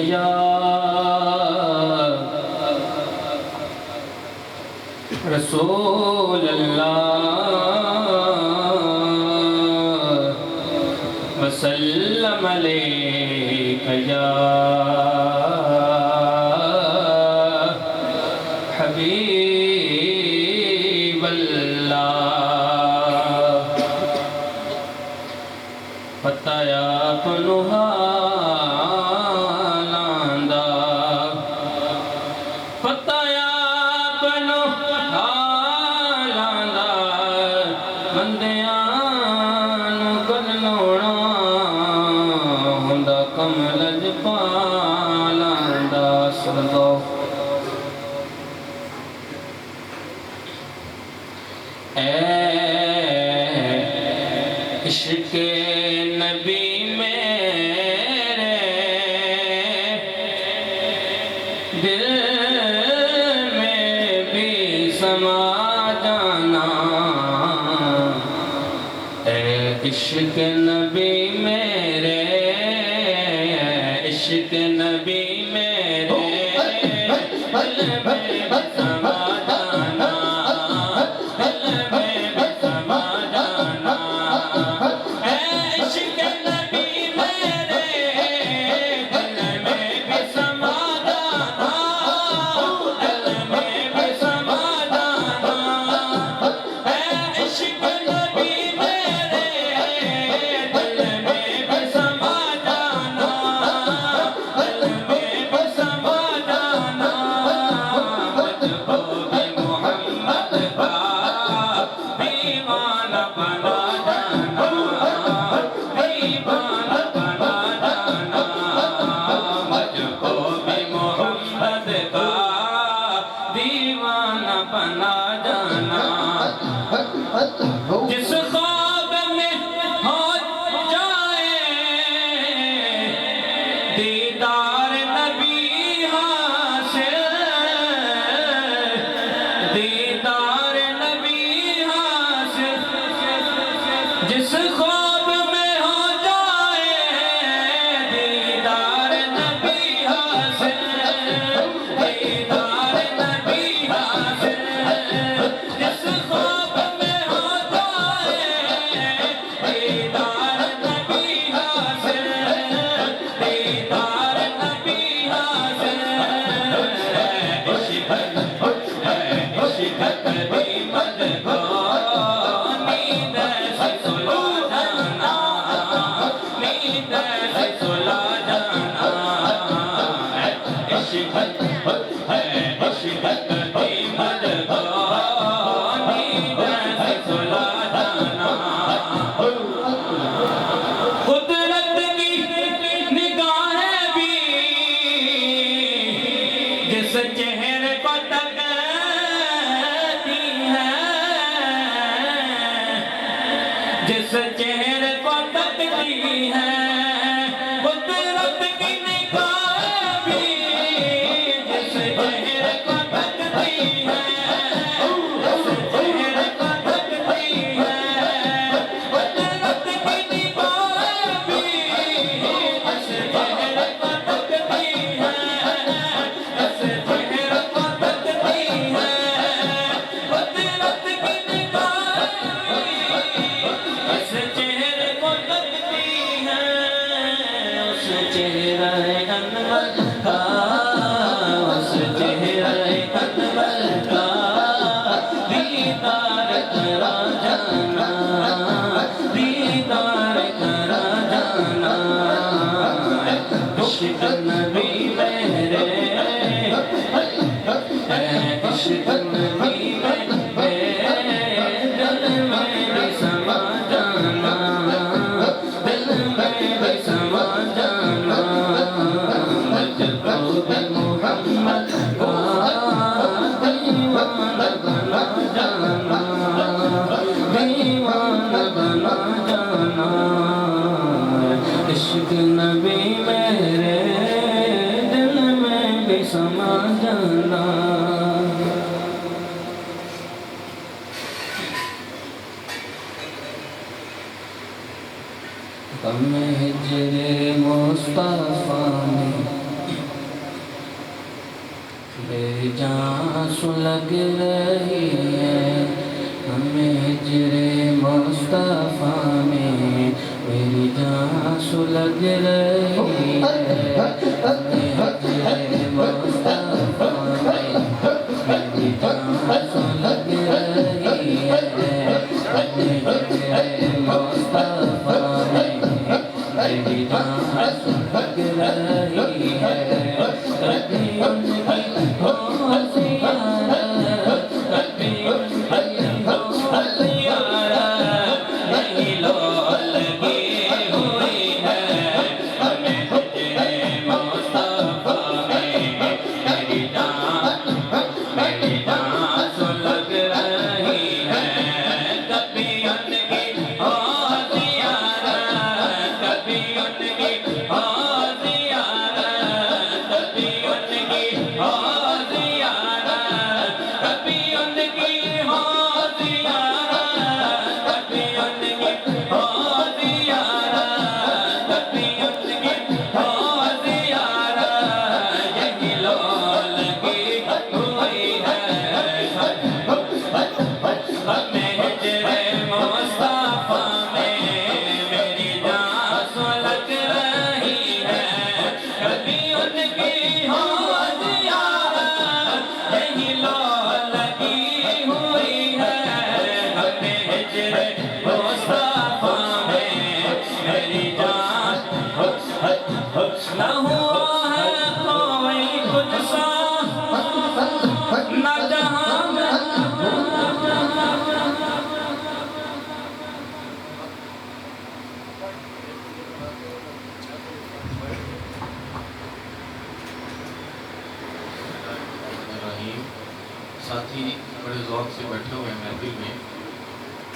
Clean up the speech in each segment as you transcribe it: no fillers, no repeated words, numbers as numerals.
یا رسول اللہ وسلم علیک یا حبیب اللہ پتہ یا پنوہا عشق نبی میرے دل میں بھی سما جانا اے عشق نبی میرے عشق نبی میرے دل میں بھی سما جانا دل میں بھی سما جانا عشق نبی میرے دل میں بھی سما جانا دل میں بھی سما جانا عشق نبی میرے دل میں بھی سما جانا دل میں بھی سما جانا محبوب محمد کا دیوانہ بنا جانا دیوانہ بنا جانا محبوب محمد کا دیوانہ بنا جانا جس خواب میں ہو جائے دیدار نبی حاصل دیدار نبی حاصل جس خواب میں ہو جائے دیدار نبی حاصل دیدار نبی حاصل جس خواب میں ہو جائے دیدار نبی حاصل دیدار نبی حاصل عشق قدیمت کو نیند سے سلا جانا نیند سے سلا جانا عشق قدیمت کو نیند سے سلا جانا قدرت کی نگاہیں بھی جس چہرے کو تکتی ہیں جس چہرے کو تکتی ہیں قدرت کی نگاہیں بھی جس چہرے کو تکتی ہیں جس چہرے کو تکتی ہیں قدرت کی نگاہیں بھی جس چہرے کو تکتی ہیں جس چہرے کو تکتی ہیں قدرت کی نگاہیں اس چہرے کو تکتی ہیں اس چہرہ انور کا اس چہرہ انور کا دیدار کرا جانا دیدار کرا جانا عشق نبی میرے عشق نبی میرے دل میں بھی سما جانا دل میں بھی سما جانا محبوب محمد کا دیوانہ بنا جانا دیوانہ بنا جانا عشق نبی میرے دل میں بھی سما جانا غم ہجر مصطفیٰ میں جان سلگ رہی ہے ہمیں ہجر مصطفیٰ میں، میری جان سلگ رہی ہے ہمیں ہجر مصطفیٰ میں، میری جان سلگ رہی ہے ہمیں ہجر مصطفیٰ میں، میری جان سلگ رہی ہے۔ کبھی ان کی ہو زیارت، کبھی ان کی ہو زیارت، یہی لو لگی ہوئی ہے ہمیں ہجر مصطفیٰ میں، میری جان سلگ رہی ہے۔ کبھی ان کی ہو زیارت، کبھی ان کی ہو زیارت، کبھی ان کی ہو زیارت، کبھی ان کی ہو زیارت، کبھی ان کی ہو زیارت، کبھی ان کی ہو زیارت، یہی لو لگی ہوئی ہے ہمیں ہجر مصطفیٰ میں، میری جان سلگ رہی ہے۔ کبھی ان کی ہو زیارت، یہی لو لگی ہوئی ہے ہمیں ہجر مصطفیٰ میں، میری جان نہ ہوا ہے کوئی کچھ سا نہ جہاں میں۔ ساتھی بڑے ذوق سے بیٹھے ہوئے ہیں محفل میں،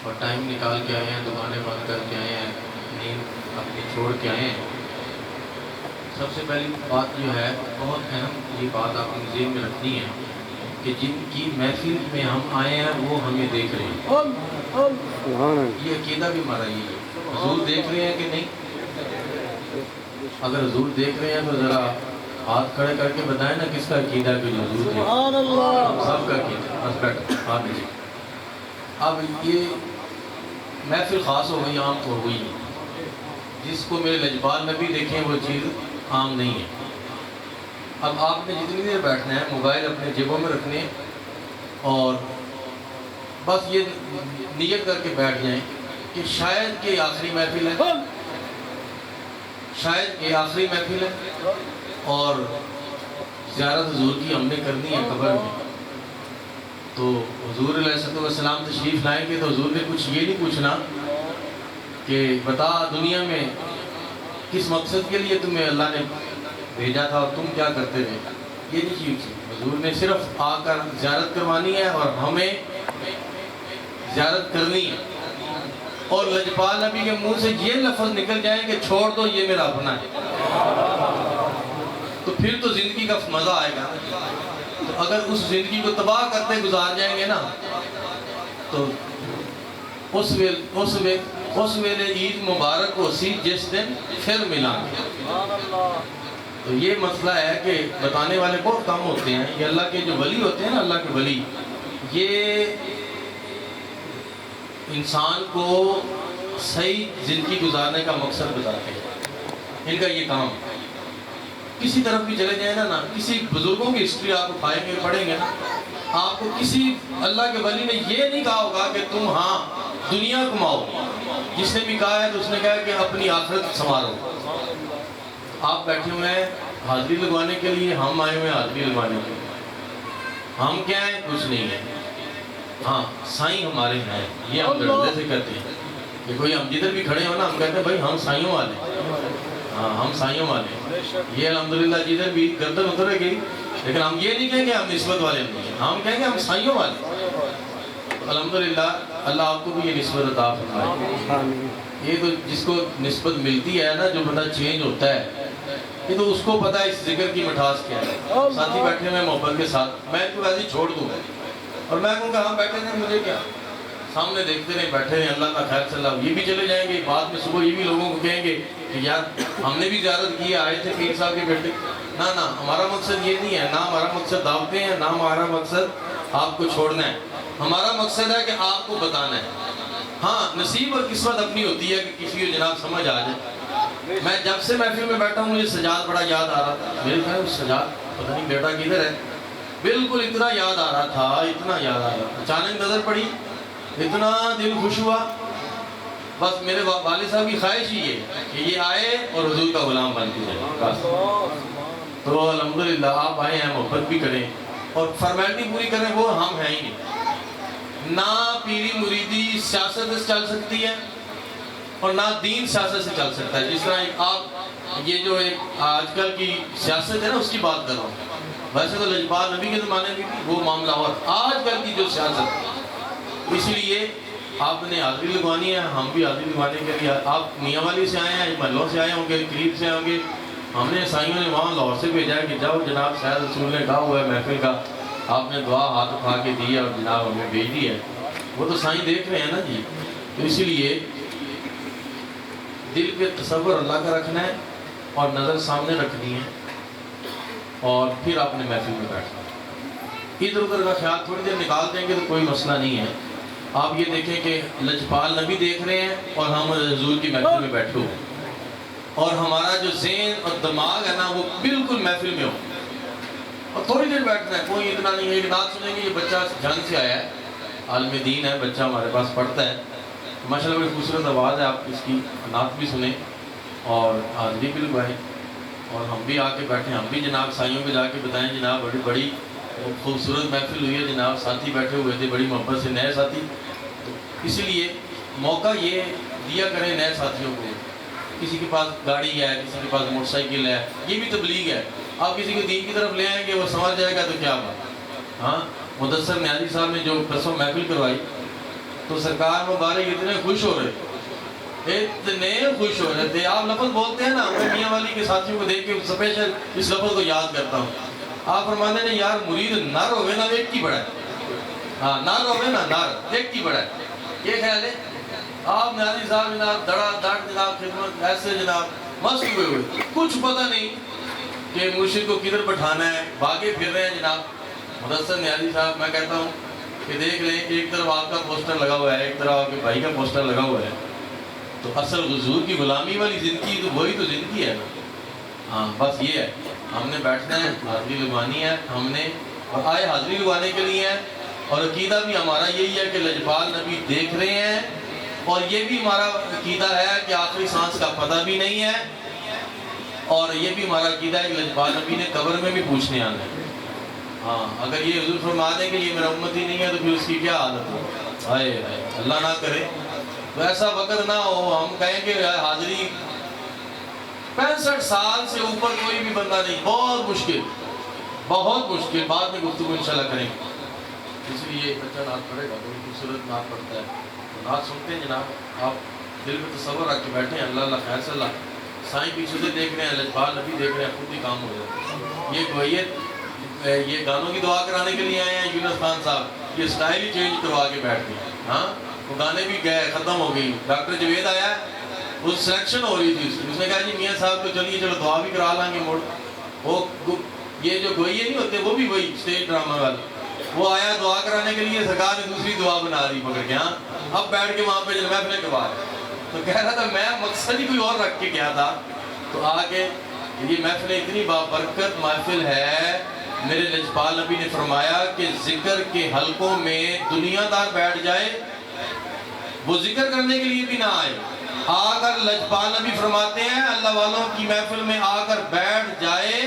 اور ٹائم نکال کے آئے ہیں، دکانیں بند کر کے آئے ہیں، نیند اپنی چھوڑ کے آئے ہیں۔ سب سے پہلی بات جو ہے، بہت اہم یہ بات آپ نے ذہن میں رکھنی ہے کہ جن کی محفل میں ہم آئے ہیں وہ ہمیں دیکھ رہے ہیں۔ یہ عقیدہ بھی ہمارا یہ ہے، حضور دیکھ رہے ہیں کہ نہیں؟ اگر حضور دیکھ رہے ہیں تو ذرا ہاتھ کھڑے کر کے بتائیں نا کس کا عقیدہ ہے کہ جو حضور دیکھ رہے ہیں؟ سب کا عقیدہ، بس بیٹھ ہاتھ دیجیے۔ اب یہ محفل خاص ہو گئی، عام تو ہو گئی نہیں۔ جس کو میرے لجپال نبی دیکھیں وہ چیز عام نہیں ہے۔ اب آپ نے جتنی دیر بیٹھنا ہے موبائل اپنے جیبوں میں رکھنے، اور بس یہ نیت کر کے بیٹھ جائیں کہ شاید کہ آخری محفل ہے، شاید کہ آخری محفل ہے، اور زیارت حضور کی ہم نے کرنی ہے قبر میں۔ تو حضور علیہ السلام تشریف لائیں گے تو حضور نے کچھ یہ نہیں پوچھنا کہ بتا دنیا میں کس مقصد کے لیے تمہیں اللہ نے بھیجا تھا اور تم کیا کرتے تھے، یہ نہیں چیز۔ حضور نے صرف آ کر زیارت کروانی ہے اور ہمیں زیارت کرنی ہے، اور لجپال نبی کے منہ سے یہ لفظ نکل جائیں کہ چھوڑ دو یہ میرا اپنا ہے، تو پھر تو زندگی کا مزہ آئے گا۔ تو اگر اس زندگی کو تباہ کرتے گزار جائیں گے نا، تو اس ویلے عید مبارک ہو سی جس دن پھر ملیں گے۔ تو یہ مسئلہ ہے کہ بتانے والے بہت کم ہوتے ہیں۔ یہ اللہ کے جو ولی ہوتے ہیں نا، اللہ کے ولی، یہ انسان کو صحیح زندگی گزارنے کا مقصد بتاتے ہیں۔ ان کا یہ کام، کسی طرف بھی چلے جائیں نا، کسی بزرگوں کی ہسٹری آپ اٹھائیں گے پڑھیں گے نا، آپ کو کسی اللہ کے ولی نے یہ نہیں کہا ہوگا کہ تم ہاں دنیا کماؤ۔ جس نے بھی کہا ہے تو اس نے کہا کہ اپنی آخرت سنوارو۔ آپ بیٹھے ہوئے ہیں حاضری لگوانے کے لیے، ہم آئے ہوئے ہیں حاضری لگوانے کے لیے۔ ہم کیا ہیں؟ کچھ نہیں ہے۔ ہاں سائیں ہمارے ہیں، یہ ہم گردے سے کہتے ہیں کہ کوئی ہم جدھر بھی کھڑے ہو نا، ہم کہتے ہیں بھائی ہم سائیوں والے ہیں، ہاں ہم سائیوں والے ہیں۔ یہ الحمدللہ جدھر بھی گردن اترے گی، لیکن ہم یہ نہیں کہیں گے ہم نسبت والے نہیں ہیں، ہم کہیں گے ہم سائیوں والے ہیں۔ الحمدللہ اللہ آپ کو بھی یہ نسبت عطا فرمائے۔ یہ تو جس کو نسبت ملتی ہے نا، جو بندہ چینج ہوتا ہے، یہ تو اس کو پتہ ہے اس ذکر کی مٹھاس کیا ہے۔ ساتھی بیٹھے میں محبت کے ساتھ، میں تو ویسے ہی چھوڑ دوں اور میں کہوں کہ ہم بیٹھے تھے، مجھے کیا، سامنے دیکھتے نہیں بیٹھے ہیں، اللہ کا خیر صلی اللہ، یہ بھی چلے جائیں گے، بعد میں صبح یہ بھی لوگوں کو کہیں گے کہ یار ہم نے بھی زیارت کی، آئے تھے پیر صاحب کے بیٹے. نہ ہمارا مقصد یہ نہیں ہے، نہ ہمارا مقصد دعوتیں ہیں، نہ ہمارا مقصد آپ کو چھوڑنا ہے. ہمارا مقصد ہے کہ آپ کو بتانا ہے. ہاں نصیب اور قسمت اپنی ہوتی ہے کہ کسی کو جناب سمجھ آ جائے. میں جب سے محفل میں بیٹھا ہوں مجھے سجاد بڑا یاد آ رہا تھا. میرے خیال سجاد پتہ نہیں بیٹا کدھر ہے، بالکل اتنا یاد آ رہا تھا، اتنا یاد آ رہا تھا. اچانک نظر پڑی، اتنا دل خوش ہوا. بس میرے والد صاحب کی خواہش ہی ہے کہ یہ آئے اور حضور کا غلام بن کے جائے بس. تو الحمدللہ آپ آئے ہیں، محبت بھی کریں اور فارمیلٹی پوری کریں، وہ ہم ہیں ہی نہیں. نہ پیری مریدی سیاست سے چل سکتی ہے اور نہ دین سیاست سے چل سکتا ہے. جس طرح آپ یہ جو ایک آج کل کی سیاست ہے نا اس کی بات کر رہا ہوں. ویسے تو لجپال نبی کے زمانے میں بھی وہ معاملہ، اور آج کل کی جو سیاست، اسی لیے آپ نے حاضری لگوانی ہے، ہم بھی حاضری لگوانے کے لیے. آپ میاں والی سے آئے ہیں، محلوں سے آئے ہوں گے، قریب سے ہوں گے. ہم نے عیسائیوں نے وہاں لاہور سے بھیجا ہے کہ جاؤ جناب سید رسول نے کہا ہوا ہے محفل کا، آپ نے دعا ہاتھ اٹھا کے دی اور جناب ہمیں بھیج دی ہے. وہ تو سائیں دیکھ رہے ہیں نا جی. تو اسی لیے دل پہ تصور اللہ کا رکھنا ہے اور نظر سامنے رکھنی ہے اور پھر آپ نے محفل میں بیٹھنا ہے. ادھر ادھر کا خیال تھوڑی دیر نکال دیں گے تو کوئی مسئلہ نہیں ہے. آپ یہ دیکھیں کہ لجپال نبی دیکھ رہے ہیں اور ہم حضور کی محفل میں بیٹھے ہوئے اور ہمارا جو ذہن اور دماغ ہے نا وہ بالکل محفل میں ہو. اور تھوڑی دیر بیٹھنا ہے، کوئی اتنا نہیں ہے. ایک نعت سنیں گے، یہ بچہ جنگ سے آیا ہے، عالم دین ہے بچہ، ہمارے پاس پڑھتا ہے ماشاءاللہ، بڑی خوبصورت آواز ہے. آپ اس کی نعت بھی سنیں اور حاضری بھی لگوائیں اور ہم بھی آ کے بیٹھیں. ہم بھی جناب سائیوں کو جا کے بتائیں جناب بڑی خوبصورت محفل ہوئی ہے جناب، ساتھی بیٹھے ہوئے تھے بڑی محبت سے، نئے ساتھی. تو اسی لیے موقع یہ دیا کریں نئے ساتھیوں کو. کسی کے پاس گاڑی ہے، کسی کے پاس موٹر سائیکل ہے، یہ بھی تبلیغ ہے. آپ کسی کو دین کی طرف لے آئیں گے وہ سمجھ جائے گا تو کیا بات. ہاں مدثر نیازی صاحب نے جو پرسوں محفل کروائی تو سرکار مبارک اتنے خوش ہو رہے تھے. آپ لفظ بولتے ہیں نا، میں میاں والی کے ساتھیوں کو دیکھ کے اسپیشل اس لفظ کو یاد کرتا ہوں. آپ فرماتے ہیں یار مرید نر ہوئے نا ایک کی بڑا ہے. ہاں نر ہوئے نا، نر ایک کی بڑا ہے. یہ خیال ہے. آپ نیازی صاحب جناب دڑا دڑ جناب خدمت ایسے جناب مست ہوئے ہوئے، کچھ پتہ نہیں کہ مرشد کو کدھر بٹھانا ہے، بھاگے پھر رہے ہیں جناب. مدثر نیازی صاحب میں کہتا ہوں کہ دیکھ لیں، ایک طرف آپ کا پوسٹر لگا ہوا ہے، ایک طرف آپ کے بھائی کا پوسٹر لگا ہوا ہے. تو اصل حضور کی غلامی والی زندگی تو وہی تو زندگی ہے نا. ہاں بس یہ ہے، ہم نے بیٹھنا ہے، حاضری لگوانی ہے ہم نے، اور آئے حاضری لگوانے کے لیے ہیں. اور عقیدہ بھی ہمارا یہی ہے کہ لجپال نبی دیکھ رہے ہیں اور یہ بھی ہمارا عقیدہ ہے کہ آخری سانس کا پتہ بھی نہیں ہے. اور یہ بھی ہمارا عقیدہ ہے کہ لجپال نبی نے قبر میں بھی پوچھنے آنا ہے. ہاں اگر یہ حضور فرما دیں کہ یہ میرا امت ہی نہیں ہے تو پھر اس کی کیا حالت ہو. ہائے ہائے اللہ نہ کرے تو ایسا وقت نہ ہو ہم کہیں کہ حاضری 65 سال سے اوپر کوئی بھی بندہ نہیں. بہت مشکل، بہت مشکل. بعد میں گفتگو انشاءاللہ کریں گے. اس لیے بچہ نعت پڑھے گا، بڑی خوبصورت نعت پڑھتا ہے. تو نعت سنتے ہیں جناب، آپ دل میں تصور رکھ کے بیٹھیں. اللہ اللہ خیر سے اللہ سائیں پیچھے سے دیکھ رہے ہیں، لجپال نبی دیکھ رہے ہیں، خود ہی کام ہو جائے. یہ گوئیت یہ گانوں کی دعا کرانے کے لیے آئے ہیں یونس خان صاحب، یہ سٹائل ہی چینج کروا کے بیٹھ گئے. ہاں وہ گانے بھی گئے، ختم ہو گئی. ڈاکٹر جوید آیا، اس سلیکشن ہو رہی تھی، اس نے کہا جی میاں صاحب تو چلیے چلو دعا بھی کرا لیں گے موڑ. وہ یہ جو گوئیے نہیں ہوتے وہ بھی وہی اسٹیج ڈرامہ والے، وہ آیا دعا کرانے کے لیے، سرکار نے دوسری دعا بنا دی پکڑ کے. ہاں اب بیٹھ کے وہاں پہ محفلیں کروا رہے. تو کہہ رہا تھا میں مقصد ہی کوئی اور رکھ کے گیا تھا. تو آگے یہ محفلیں اتنی بابرکت محفل ہے. میرے لجپال نبی نے فرمایا کہ ذکر کے حلقوں میں دنیا دار بیٹھ جائے، وہ ذکر کرنے کے لیے بھی نہ آئے. آ کر لجپال نبی فرماتے ہیں اللہ والوں کی محفل میں آ کر بیٹھ جائے،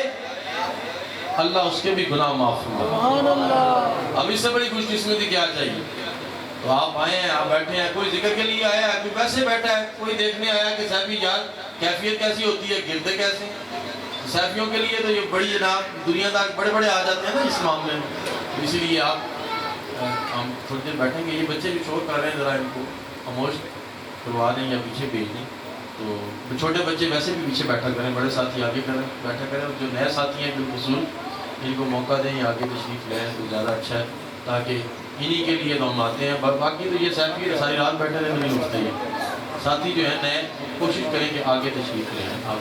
اللہ اس کے بھی گناہ معاف فرمائے. اب اس سے بڑی خوش قسمتی کیا چاہیے. تو آپ آئے ہیں، آپ بیٹھے ہیں، کوئی ذکر کے لیے آیا ہے، کوئی ویسے بیٹھا ہے، کوئی دیکھنے آیا کہ صاحبی یار کیفیت کیسی ہوتی ہے، گرتے کیسے. صحافیوں کے لیے تو یہ بڑی جناب دنیا دار بڑے بڑے آ جاتے ہیں نا اس معاملے میں. اسی لیے آپ ہم تھوڑی دیر بیٹھیں گے. یہ بچے بھی شور کر رہے ہیں، ذرا ان کو خاموش کروا دیں یا پیچھے بھیج دیں. تو چھوٹے بچے ویسے بھی پیچھے بیٹھا کریں، بڑے ساتھی آگے کریں بیٹھا کریں. جو نئے ساتھی ہیں بالخصوص ان کو موقع دیں، آگے تشریف لیں تو زیادہ اچھا ہے، تاکہ انہی کے لیے تو ہم آتے ہیں. باقی تو یہ صحافی ساری رات بیٹھے رہے نہیں اٹھتے. یہ ساتھی جو ہیں نئے کوشش کریں کہ آگے تشریف لیں آپ